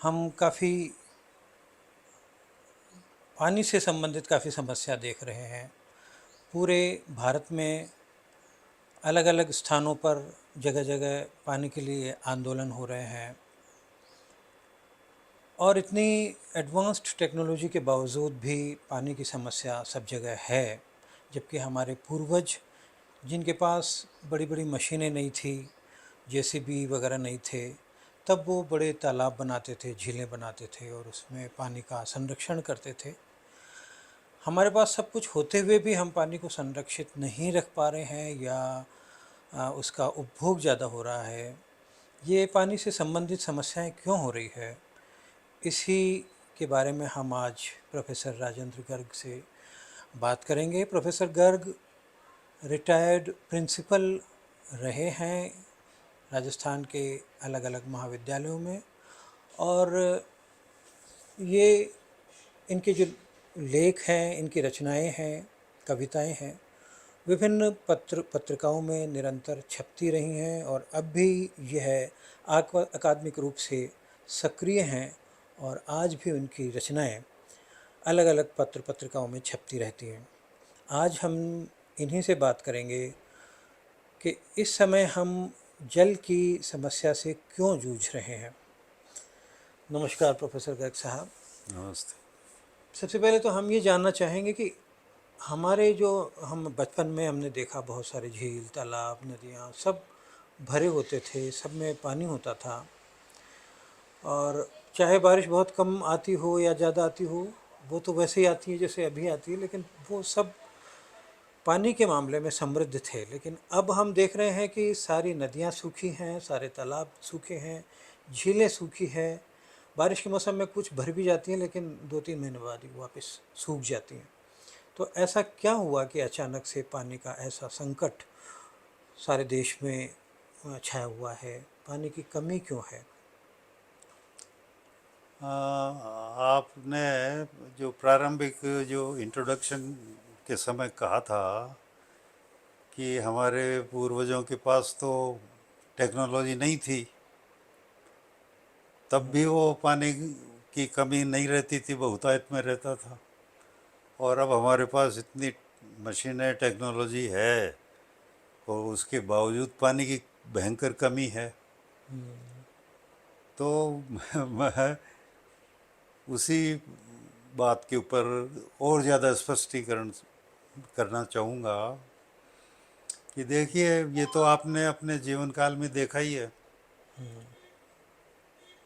हम काफ़ी पानी से संबंधित काफ़ी समस्या देख रहे हैं। पूरे भारत में अलग अलग स्थानों पर जगह जगह पानी के लिए आंदोलन हो रहे हैं और इतनी एडवांस्ड टेक्नोलॉजी के बावजूद भी पानी की समस्या सब जगह है। जबकि हमारे पूर्वज जिनके पास बड़ी बड़ी मशीनें नहीं थी, जेसीबी वगैरह नहीं थे, तब वो बड़े तालाब बनाते थे, झीलें बनाते थे और उसमें पानी का संरक्षण करते थे। हमारे पास सब कुछ होते हुए भी हम पानी को संरक्षित नहीं रख पा रहे हैं या उसका उपभोग ज़्यादा हो रहा है। ये पानी से संबंधित समस्याएं क्यों हो रही है, इसी के बारे में हम आज प्रोफेसर राजेंद्र गर्ग से बात करेंगे। प्रोफेसर गर्ग रिटायर्ड प्रिंसिपल रहे हैं राजस्थान के अलग अलग महाविद्यालयों में, और ये इनके जो लेख हैं, इनकी रचनाएं हैं, कविताएं हैं, विभिन्न पत्रिकाओं में निरंतर छपती रही हैं और अब भी यह अकादमिक रूप से सक्रिय हैं और आज भी उनकी रचनाएं अलग अलग पत्रिकाओं में छपती रहती हैं। आज हम इन्हीं से बात करेंगे कि इस समय हम जल की समस्या से क्यों जूझ रहे हैं। नमस्कार प्रोफेसर गर्ग साहब। नमस्ते। सबसे पहले तो हम ये जानना चाहेंगे कि हमारे जो हम बचपन में हमने देखा बहुत सारे झील, तालाब, नदियाँ सब भरे होते थे, सब में पानी होता था और चाहे बारिश बहुत कम आती हो या ज़्यादा आती हो, वो तो वैसे ही आती है जैसे अभी आती है, लेकिन वो सब पानी के मामले में समृद्ध थे। लेकिन अब हम देख रहे हैं कि सारी नदियाँ सूखी हैं, सारे तालाब सूखे हैं, झीलें सूखी हैं। बारिश के मौसम में कुछ भर भी जाती हैं लेकिन 2-3 महीने बाद ही वापस सूख जाती हैं। तो ऐसा क्या हुआ कि अचानक से पानी का ऐसा संकट सारे देश में छाया हुआ है? पानी की कमी क्यों है? आपने जो प्रारंभिक जो इंट्रोडक्शन के समय कहा था कि हमारे पूर्वजों के पास तो टेक्नोलॉजी नहीं थी, तब भी वो पानी की कमी नहीं रहती थी, बहुतायत में रहता था। और अब हमारे पास इतनी मशीनें, टेक्नोलॉजी है और उसके बावजूद पानी की भयंकर कमी है। तो मैं उसी बात के ऊपर और ज़्यादा स्पष्टीकरण करना चाहूँगा कि देखिए, ये तो आपने अपने जीवन काल में देखा ही है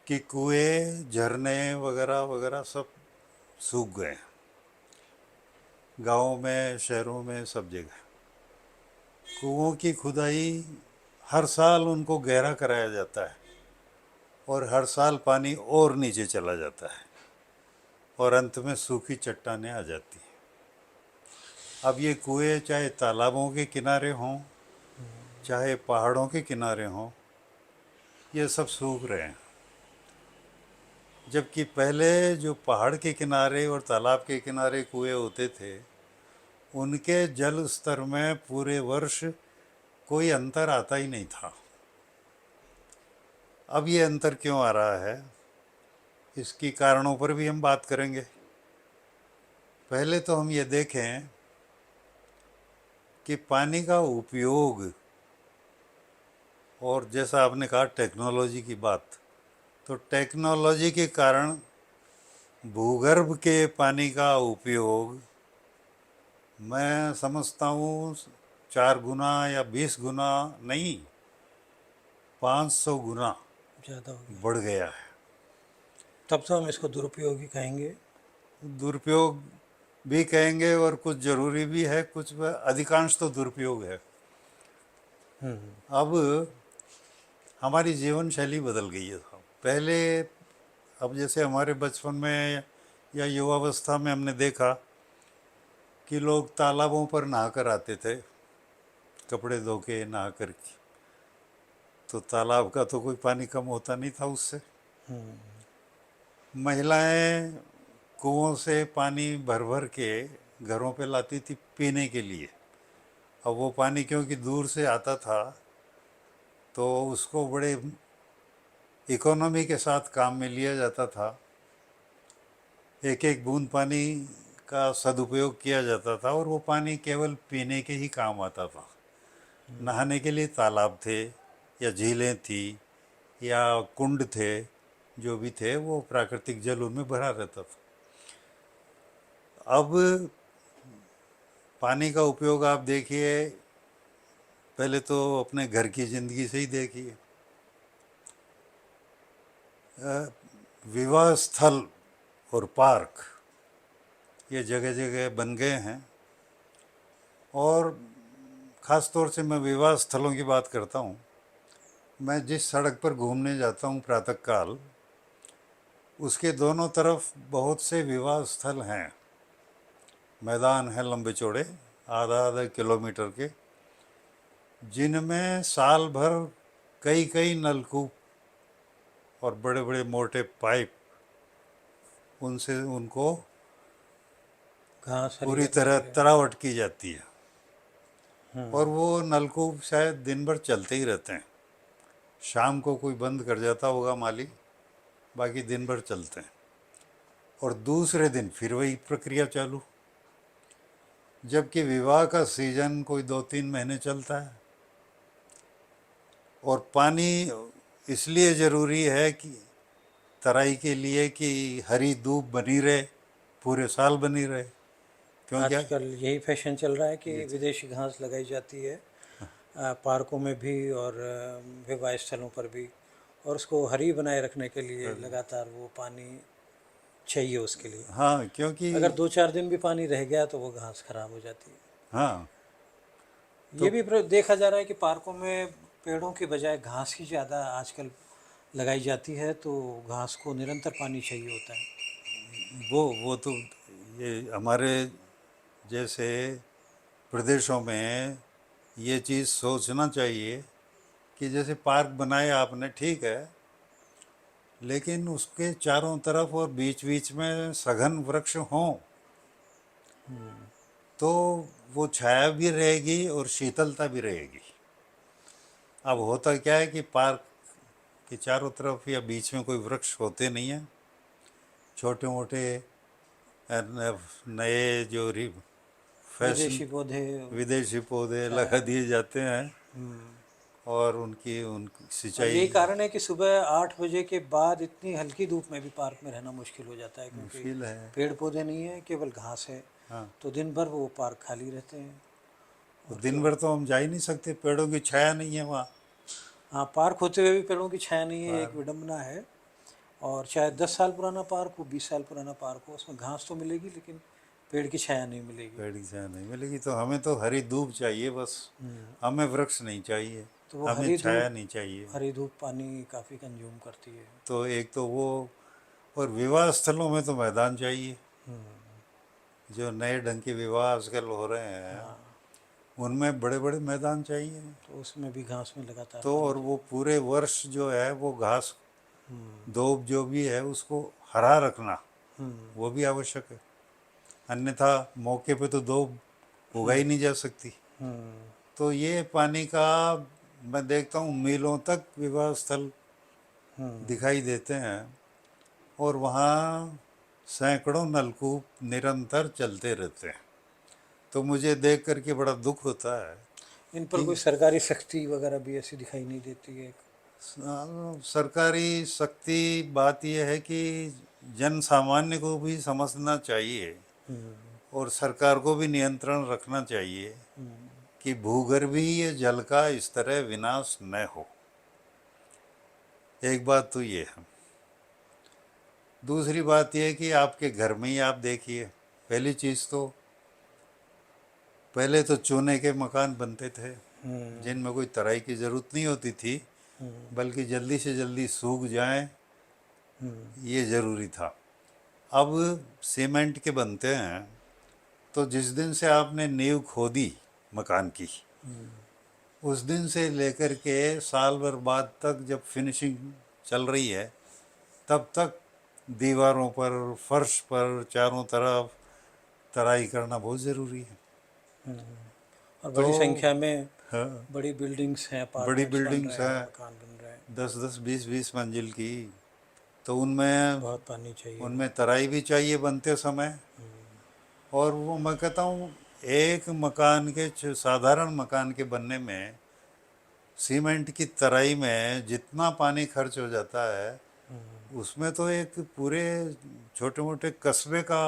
कि कुएं, झरने वगैरह वगैरह सब सूख गए, गाँव में, शहरों में, सब जगह। कुओं की खुदाई हर साल उनको गहरा कराया जाता है और हर साल पानी और नीचे चला जाता है और अंत में सूखी चट्टानें आ जाती हैं। अब ये कुएं चाहे तालाबों के किनारे हों, चाहे पहाड़ों के किनारे हों, ये सब सूख रहे हैं। जबकि पहले जो पहाड़ के किनारे और तालाब के किनारे कुएं होते थे, उनके जल स्तर में पूरे वर्ष कोई अंतर आता ही नहीं था। अब ये अंतर क्यों आ रहा है, इसकी कारणों पर भी हम बात करेंगे। पहले तो हम ये देखें कि पानी का उपयोग, और जैसा आपने कहा टेक्नोलॉजी की बात, तो टेक्नोलॉजी के कारण भूगर्भ के पानी का उपयोग मैं समझता हूँ 4 गुना या 20 गुना नहीं, 500 गुना ज़्यादा हो गया। बढ़ गया है। तब तो हम इसको दुरुपयोग ही कहेंगे। दुरुपयोग भी कहेंगे और कुछ ज़रूरी भी है, कुछ अधिकांश तो दुरुपयोग है। अब हमारी जीवन शैली बदल गई है साहब। पहले, अब जैसे हमारे बचपन में या युवावस्था में हमने देखा कि लोग तालाबों पर नहा कर आते थे, कपड़े धो के नहा कर के, तो तालाब का तो कोई पानी कम होता नहीं था उससे। महिलाएं कुओं से पानी भर भर के घरों पे लाती थी पीने के लिए। अब वो पानी क्योंकि दूर से आता था, तो उसको बड़े इकोनॉमी के साथ काम में लिया जाता था। एक एक बूंद पानी का सदुपयोग किया जाता था और वो पानी केवल पीने के ही काम आता था। नहाने के लिए तालाब थे या झीलें थी या कुंड थे, जो भी थे वो प्राकृतिक जल उनमें भरा रहता था। अब पानी का उपयोग आप देखिए, पहले तो अपने घर की ज़िंदगी से ही देखिए। विवाह स्थल और पार्क ये जगह जगह बन गए हैं, और ख़ास तौर से मैं विवाह स्थलों की बात करता हूँ। मैं जिस सड़क पर घूमने जाता हूँ प्रातःकाल, उसके दोनों तरफ बहुत से विवाह स्थल हैं। मैदान हैं लंबे चौड़े, आधा आधा किलोमीटर के, जिनमें साल भर कई कई नलकूप और बड़े बड़े मोटे पाइप उनसे उनको घास हरी पूरी करने तरह के लिए। तरावट की जाती है। और वो नलकूप शायद दिन भर चलते ही रहते हैं। शाम को कोई बंद कर जाता होगा माली, बाकी दिन भर चलते हैं। और दूसरे दिन फिर वही प्रक्रिया चालू। जबकि विवाह का सीजन कोई 2-3 महीने चलता है। और पानी इसलिए ज़रूरी है कि तराई के लिए कि हरी धूप बनी रहे, पूरे साल बनी रहे। क्योंकि आजकल यही फैशन चल रहा है कि ये विदेशी घास लगाई जाती है पार्कों में भी और विवाह स्थलों पर भी, और उसको हरी बनाए रखने के लिए लगातार वो पानी चाहिए उसके लिए। हाँ, क्योंकि अगर 2-4 दिन भी पानी रह गया तो वो घास खराब हो जाती है। हाँ ये तो भी देखा जा रहा है कि पार्कों में पेड़ों के बजाय घास ही ज़्यादा आजकल लगाई जाती है, तो घास को निरंतर पानी चाहिए होता है। वो तो ये हमारे जैसे प्रदेशों में ये चीज़ सोचना चाहिए कि जैसे पार्क बनाया आपने, ठीक है, लेकिन उसके चारों तरफ और बीच बीच में सघन वृक्ष हों, तो वो छाया भी रहेगी और शीतलता भी रहेगी। अब होता क्या है कि पार्क के चारों तरफ या बीच में कोई वृक्ष होते नहीं हैं। छोटे मोटे नए जो फैशन विदेशी पौधे। विदेशी पौधे लगा हाँ। दिए जाते हैं, हम्म। और उनकी और सिंचाई यही कारण है कि सुबह 8 बजे के बाद इतनी हल्की धूप में भी पार्क में रहना मुश्किल हो जाता है, क्योंकि मुश्किल है। पेड़ पौधे नहीं है, केवल घास है। हाँ, तो दिन भर वो पार्क खाली रहते हैं। तो और दिन क्यों। भर तो हम जा ही नहीं सकते, पेड़ों की छाया नहीं है वहाँ। हाँ, पार्क होते हुए भी पेड़ों की छाया नहीं है, एक पार्क विडंबना है। और चाहे 10 साल पुराना पार्क हो, 20 साल पुराना पार्क हो, उसमें घास तो मिलेगी लेकिन पेड़ की छाया नहीं मिलेगी। पेड़ की छाया नहीं मिलेगी, तो हमें तो हरी धूप चाहिए बस। हमें वृक्ष नहीं चाहिए, तो वो हमें हरी छाया धूप, नहीं चाहिए। हरी धूप पानी काफ़ी कंज्यूम करती है। तो एक तो वो, और विवाह स्थलों में तो मैदान चाहिए। जो नए ढंग के विवाह आजकल हो रहे हैं, हाँ, उनमें बड़े बड़े मैदान चाहिए। तो उसमें भी घास में लगातार तो पानी और वो चाहिए। पूरे वर्ष जो है वो घास दोब जो भी है उसको हरा रखना, वो भी आवश्यक है। अन्यथा मौके पे तो दोब उगाई नहीं जा सकती। तो ये पानी का मैं देखता हूँ मीलों तक विवाह स्थल दिखाई देते हैं, और वहाँ सैकड़ों नलकूप निरंतर चलते रहते हैं। तो मुझे देख करके बड़ा दुख होता है इन पर कि कोई सरकारी सख्ती वगैरह भी ऐसी दिखाई नहीं देती है। सरकारी सख्ती, बात यह है कि जन सामान्य को भी समझना चाहिए और सरकार को भी नियंत्रण रखना चाहिए कि भूगर्भीय जल का इस तरह विनाश न हो। एक बात तो ये है। दूसरी बात यह है कि आपके घर में ही आप देखिए, पहली चीज़ तो पहले तो चूने के मकान बनते थे, जिनमें कोई तराई की ज़रूरत नहीं होती थी, बल्कि जल्दी से जल्दी सूख जाएं, ये ज़रूरी था। अब सीमेंट के बनते हैं, तो जिस दिन से आपने नींव खोदी मकान की, उस दिन से लेकर के साल भर बाद तक जब फिनिशिंग चल रही है, तब तक दीवारों पर, फर्श पर, चारों तरफ तराई करना बहुत ज़रूरी है। और तो बड़ी संख्या में हाँ, बड़ी बिल्डिंग्स हैं, बड़ी अपार्टमेंट्स बन बिल्डिंग्स रहे हैं, हैं, मकान बन रहे हैं। 10-10, 20-20 मंजिल की, तो उनमें बहुत पानी चाहिए उनमें उनको। तराई भी चाहिए बनते समय। और वो मैं कहता हूँ एक मकान के साधारण मकान के बनने में सीमेंट की तराई में जितना पानी खर्च हो जाता है, उसमें तो एक पूरे छोटे मोटे कस्बे का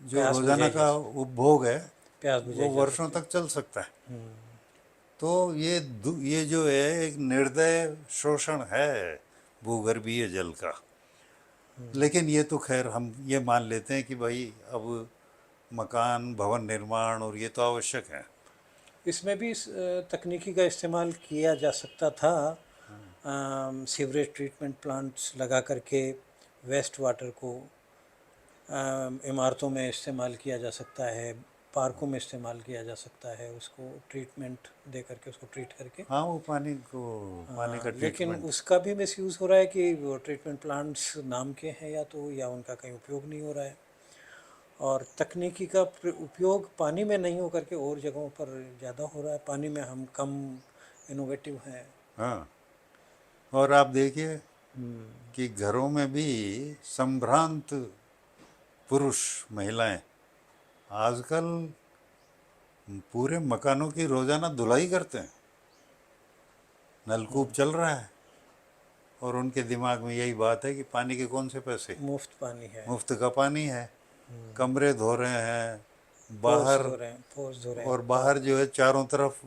जो प्यास रोजाना बुझाई जा का सकती उपभोग है प्यास वो बुझाई जा वर्षों सकती है। तक चल सकता है। तो ये जो है एक निर्दय शोषण है भूगर्भीय जल का। लेकिन ये तो खैर हम ये मान लेते हैं कि भाई अब मकान भवन निर्माण और ये तो आवश्यक है। इसमें भी तकनीकी का इस्तेमाल किया जा सकता था। सीवरेज ट्रीटमेंट प्लांट्स लगा करके वेस्ट वाटर को इमारतों में इस्तेमाल किया जा सकता है, पार्कों में इस्तेमाल किया जा सकता है, उसको ट्रीटमेंट दे करके, उसको ट्रीट करके। हाँ, वो पानी का लेकिन ट्रीटमेंट। उसका भी मिसयूज़ हो रहा है कि वो ट्रीटमेंट प्लांट्स नाम के हैं या तो, या उनका कहीं उपयोग नहीं हो रहा है, और तकनीकी का उपयोग पानी में नहीं हो करके और जगहों पर ज़्यादा हो रहा है। पानी में हम कम इनोवेटिव हैं। हाँ, और आप देखिए कि घरों में भी संभ्रांत पुरुष महिलाएं आजकल पूरे मकानों की रोजाना धुलाई करते हैं। नलकूप चल रहा है और उनके दिमाग में यही बात है कि पानी के कौन से पैसे, मुफ्त पानी है। मुफ्त का पानी है। कमरे धो रहे हैं पोर्स बाहर, धो रहे हैं, पोर्स धो रहे हैं, और बाहर जो है चारों तरफ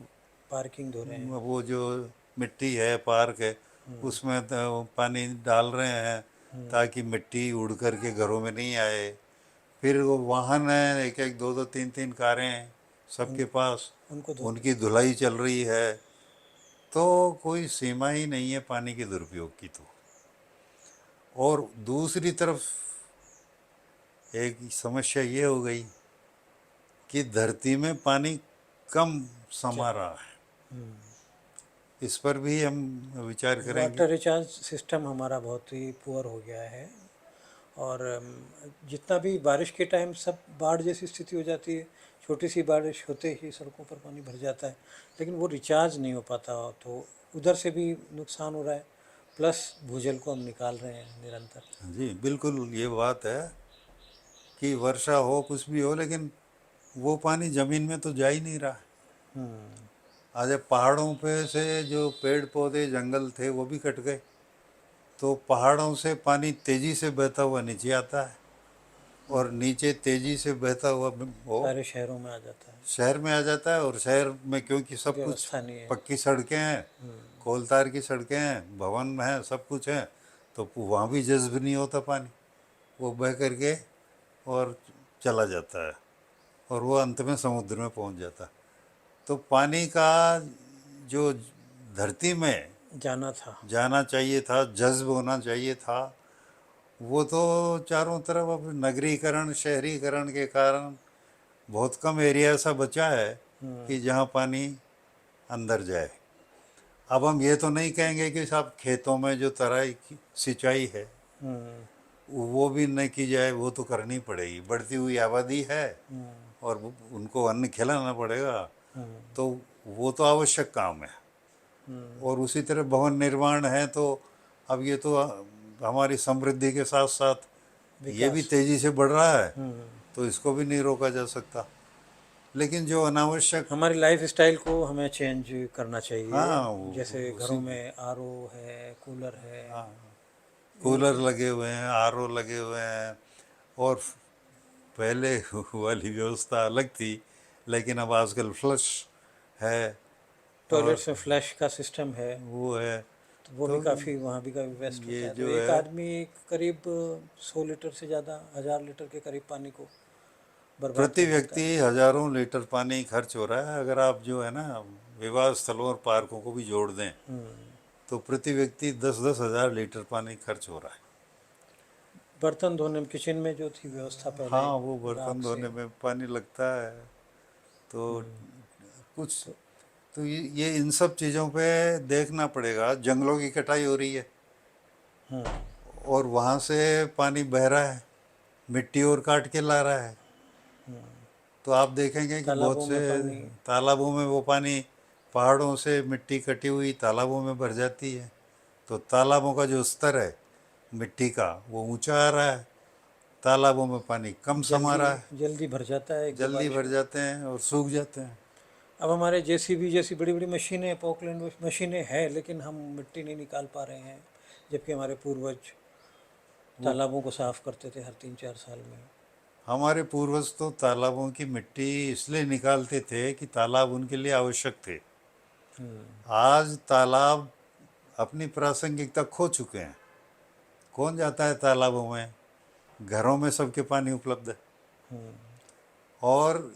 पार्किंग धो रहे हैं। वो जो मिट्टी है पार्क है उसमें तो पानी डाल रहे हैं ताकि मिट्टी उड़ करके घरों में नहीं आए। फिर वो वाहन है, एक एक दो दो तीन तीन कारें हैं सबके पास, उनको धो रहे उनकी धुलाई चल रही है। तो कोई सीमा ही नहीं है पानी के दुरुपयोग की तो। और दूसरी तरफ एक समस्या ये हो गई कि धरती में पानी कम क्या। समा रहा है। इस पर भी हम विचार करेंगे। वाटर रिचार्ज सिस्टम हमारा बहुत ही पुअर हो गया है, और जितना भी बारिश के टाइम सब बाढ़ जैसी स्थिति हो जाती है। छोटी सी बारिश होते ही सड़कों पर पानी भर जाता है, लेकिन वो रिचार्ज नहीं हो पाता, तो उधर से भी नुकसान हो रहा है। प्लस भूजल को हम निकाल रहे हैं निरंतर। जी बिल्कुल, ये बात है कि वर्षा हो कुछ भी हो लेकिन वो पानी जमीन में तो जा ही नहीं रहा। आज अब पहाड़ों पे से जो पेड़ पौधे जंगल थे वो भी कट गए, तो पहाड़ों से पानी तेजी से बहता हुआ नीचे आता है, और नीचे तेजी से बहता हुआ वो सारे शहरों में आ जाता है। शहर में आ जाता है। और शहर में क्योंकि सब कुछ व्यवस्था नहीं है। पक्की सड़कें हैं, कोलतार की सड़कें हैं, भवन हैं, सब कुछ है, तो वहाँ भी जज्ब नहीं होता पानी, वो बह करके और चला जाता है और वो अंत में समुद्र में पहुँच जाता है। तो पानी का जो धरती में जाना था। जाना चाहिए था, जज्ब होना चाहिए था, वो तो चारों तरफ अब नगरीकरण शहरीकरण के कारण बहुत कम एरिया ऐसा बचा है कि जहाँ पानी अंदर जाए। अब हम ये तो नहीं कहेंगे कि साहब खेतों में जो तराई की सिंचाई है वो भी नहीं की जाए, वो तो करनी पड़ेगी, बढ़ती हुई आबादी है और उनको अन्न खिलाना पड़ेगा, तो वो तो आवश्यक काम है। और उसी तरह भवन निर्माण है, तो अब ये तो हमारी समृद्धि के साथ साथ ये भी विकास। तेजी से बढ़ रहा है, तो इसको भी नहीं रोका जा सकता। लेकिन जो अनावश्यक, हमारी लाइफ स्टाइल को हमें चेंज करना चाहिए। हाँ जैसे उसी, घरों में आरओ है, कूलर है। कूलर लगे हुए हैं, आरओ लगे हुए हैं, और पहले वाली व्यवस्था अलग थी, लेकिन अब आजकल फ्लश है और टॉयलेट्स में फ्लैश का सिस्टम है, वो है। तो वो भी तो काफ़ी, वहाँ भी काफ़ी वेस्ट होता ये है। तो जो एक है, आदमी करीब 100 लीटर से ज़्यादा, 1000 लीटर के करीब पानी को बर्बाद प्रति कर देता व्यक्ति है। हजारों लीटर पानी खर्च हो रहा है। अगर आप जो है ना विवाह स्थलों और पार्कों को भी जोड़ दें तो प्रति व्यक्ति 10-10 हज़ार लीटर पानी खर्च हो रहा है। बर्तन धोने में, किचन में जो थी व्यवस्था पहले हाँ, वो राख बर्तन से। धोने में पानी लगता है, तो कुछ, तो तो ये इन सब चीज़ों पे देखना पड़ेगा। जंगलों की कटाई हो रही है और वहाँ से पानी बह रहा है, मिट्टी और काट के ला रहा है, तो आप देखेंगे कि बहुत तालाबों से में पानी। तालाबों में वो पानी पहाड़ों से मिट्टी कटी हुई तालाबों में भर जाती है। तो तालाबों का जो स्तर है मिट्टी का वो ऊंचा आ रहा है, तालाबों में पानी कम समा जल्दी रहा है, जल्दी भर जाता है एक दो जल्दी बारिश भर में। जाते हैं और सूख जाते हैं। अब हमारे जेसीबी जैसी बड़ी बड़ी मशीनें, पोकलैंड मशीनें हैं, लेकिन हम मिट्टी नहीं निकाल पा रहे हैं, जबकि हमारे पूर्वज वो तालाबों को साफ करते थे हर 3-4 साल में। हमारे पूर्वज तो तालाबों की मिट्टी इसलिए निकालते थे कि तालाब उनके लिए आवश्यक थे। आज तालाब अपनी प्रासंगिकता खो चुके हैं। कौन जाता है तालाबों में? घरों में सबके पानी उपलब्ध है। और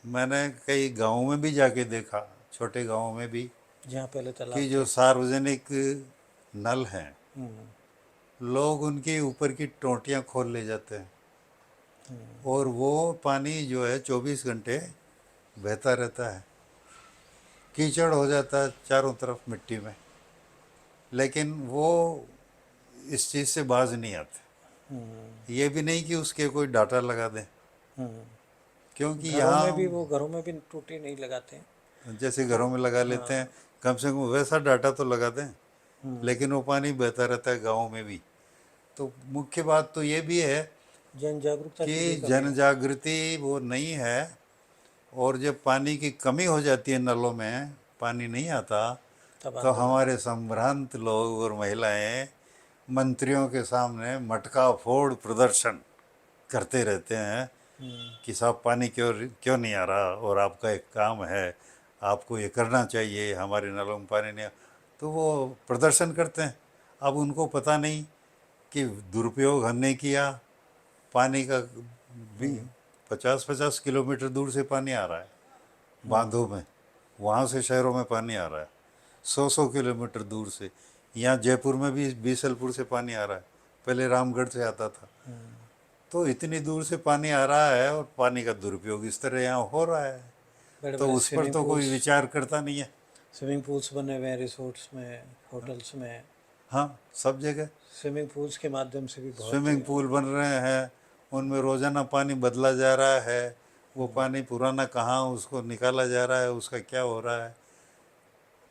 मैंने कई गांवों में भी जाके देखा, छोटे गांवों में भी, जहाँ पहले तालाब कि जो थे। सार्वजनिक नल हैं लोग उनके ऊपर की टोंटियां खोल ले जाते हैं और वो पानी जो है 24 घंटे बहता रहता है। कीचड़ हो जाता है चारों तरफ मिट्टी में, लेकिन वो इस चीज़ से बाज नहीं आते। ये भी नहीं कि उसके कोई डाटा लगा दें, क्योंकि यहाँ घरों में भी टूटी नहीं लगाते हैं। जैसे घरों में लगा लेते हैं, कम से कम वैसा डाटा तो लगा दें। लेकिन वो पानी बहता रहता है गाँव में भी। तो मुख्य बात तो ये भी है जन जागरूकता कि की भी कमी जन है। जागृति वो नहीं है। और जब पानी की कमी हो जाती है, नलों में पानी नहीं आता, तब तो आंदोलन। हमारे संभ्रांत लोग और महिलाएं मंत्रियों के सामने मटका फोड़ प्रदर्शन करते रहते हैं कि साहब पानी क्यों क्यों नहीं आ रहा, और आपका एक काम है, आपको ये करना चाहिए, हमारे नलों में पानी नहीं आ। तो वो प्रदर्शन करते हैं। अब उनको पता नहीं कि दुरुपयोग हमने किया पानी का भी। 50-50 किलोमीटर दूर से पानी आ रहा है बांधों में, वहाँ से शहरों में पानी आ रहा है 100-100 किलोमीटर दूर से। यहाँ जयपुर में भी बीसलपुर से पानी आ रहा है, पहले रामगढ़ से आता था। तो इतनी दूर से पानी आ रहा है और पानी का दुरुपयोग इस तरह यहाँ हो रहा है। बड़े तो बड़े उस पर तो कोई विचार करता नहीं है। स्विमिंग पूल्स बने हुए हैं रिसोर्ट्स में, होटल्स में। हाँ, सब जगह स्विमिंग पूल्स के माध्यम से भी बहुत स्विमिंग पूल बन रहे हैं, उनमें रोजाना पानी बदला जा रहा है। वो पानी पुराना कहाँ उसको निकाला जा रहा है, उसका क्या हो रहा है।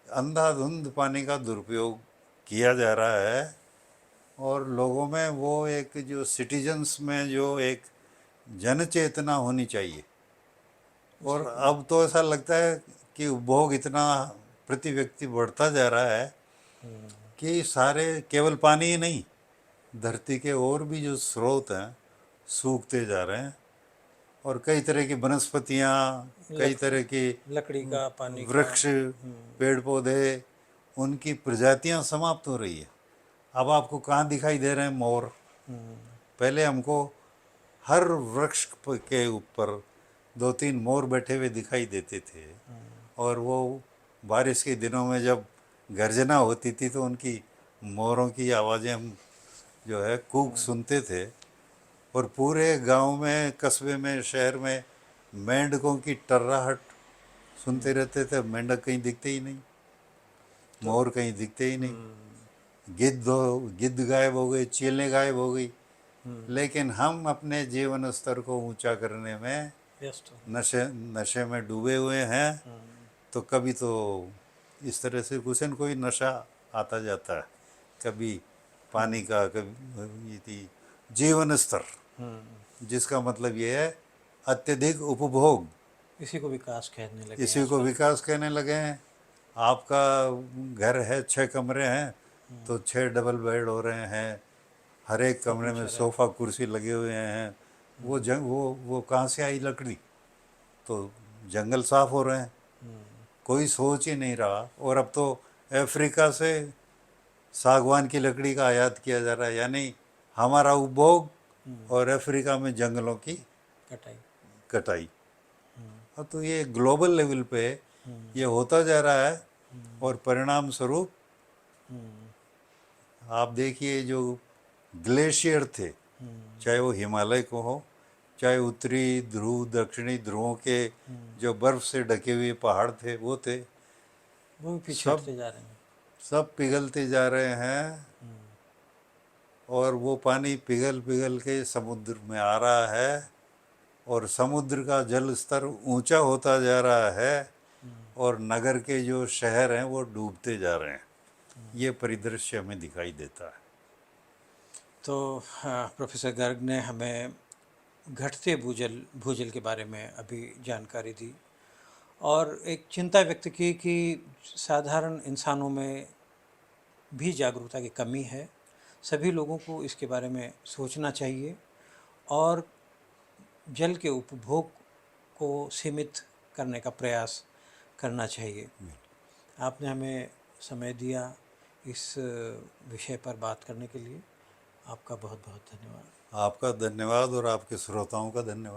अंधाधुंध पानी का दुरुपयोग किया जा रहा है। और लोगों में वो एक जो सिटीजन्स में जो एक जन चेतना होनी चाहिए। और अब तो ऐसा लगता है कि उपभोग इतना प्रति व्यक्ति बढ़ता जा रहा है कि सारे केवल पानी ही नहीं, धरती के और भी जो स्रोत हैं सूखते जा रहे हैं। और कई तरह की वनस्पतियाँ, कई लक, तरह की लकड़ी का, पानी का। वृक्ष, पेड़ पौधे, उनकी प्रजातियां समाप्त हो रही है। अब आपको कहाँ दिखाई दे रहे हैं मोर? पहले हमको हर वृक्ष के ऊपर 2-3 मोर बैठे हुए दिखाई देते थे। और वो बारिश के दिनों में जब गर्जना होती थी तो उनकी मोरों की आवाज़ें हम जो है कूक सुनते थे। और पूरे गांव में, कस्बे में, शहर में मेंढकों की टर्राहट सुनते रहते थे। मेंढक कहीं दिखते ही नहीं, मोर कहीं दिखते ही नहीं। गिद्ध गायब हो गई, चीलें गायब हो गई। लेकिन हम अपने जीवन स्तर को ऊंचा करने में व्यस्त हो। नशे नशे में डूबे हुए हैं। तो कभी तो इस तरह से कुछ न कोई नशा आता जाता है, कभी पानी का, कभी ये थी जीवन स्तर, जिसका मतलब ये है अत्यधिक उपभोग। इसी को विकास कहने लगे हैं इसी को आजकल। विकास कहने लगे हैं। आपका घर है, 6 कमरे हैं, तो 6 डबल बेड हो रहे हैं, हर एक कमरे में फर्नीचर है। सोफ़ा कुर्सी लगे हुए हैं। वो कहाँ से आई लकड़ी? तो जंगल साफ हो रहे हैं, कोई सोच ही नहीं रहा। और अब तो अफ्रीका से सागवान की लकड़ी का आयात किया जा रहा है, यानी हमारा उपभोग और अफ्रीका में जंगलों की कटाई। कटाई। अब तो ये ग्लोबल लेवल पे ये होता जा रहा है। और परिणाम स्वरूप आप देखिए जो ग्लेशियर थे, चाहे वो हिमालय को हो, चाहे उत्तरी ध्रुव, दक्षिणी ध्रुवों के जो बर्फ से ढके हुए पहाड़ थे वो थे, वो भी पीछे सब हटते जा रहे हैं। सब पिघलते जा रहे हैं। और वो पानी पिघल पिघल के समुद्र में आ रहा है और समुद्र का जल स्तर ऊंचा होता जा रहा है और नगर के जो शहर हैं वो डूबते जा रहे हैं। ये परिदृश्य हमें दिखाई देता है। तो प्रोफेसर गर्ग ने हमें घटते भूजल भूजल के बारे में अभी जानकारी दी और एक चिंता व्यक्त की कि साधारण इंसानों में भी जागरूकता की कमी है। सभी लोगों को इसके बारे में सोचना चाहिए और जल के उपभोग को सीमित करने का प्रयास करना चाहिए। आपने हमें समय दिया इस विषय पर बात करने के लिए। आपका बहुत बहुत धन्यवाद। आपका धन्यवाद और आपके श्रोताओं का धन्यवाद।